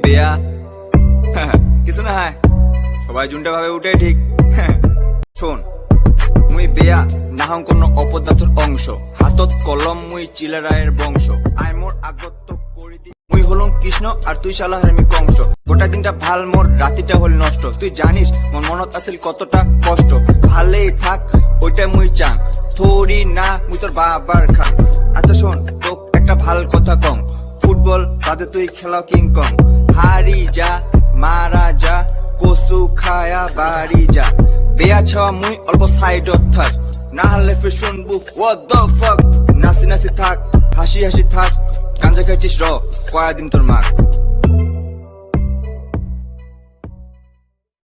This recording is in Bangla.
বেয়া কিছু না হয় সবাই জুনটা ভাবে উঠে ঠিক শোন মুই বেয়া নাহং কোন অপদার্থর অংশ হাতত কলম মুই চিলারায়ের বংশ আই মোর আগত করি দি মুই হলুম কৃষ্ণ আর তুই শালা হারমি কংস গোটা দিনটা ভাল মোর রাতিটা হল নষ্ট তুই জানিস মোর মনত আছিল কতটা কষ্ট ভালেই থাক ওইটা মুই চান থোড়ি না মুই তোর বাবার খান আচ্ছা শোন তোক একটা ভাল কথা কম ফুটবল তাতে তুই খেলাও কিং কং হারি যা মারা যা কসু খায়া বাড়ি যা বেয়া ছাওয়া মুই অল্প সাইডত থাক না হলে ফির শুনবু what the fuck নাচি নাচি থাক হাসি হাসি থাক গাঞ্জা খাইছিস র কয়া দিন তোর মাক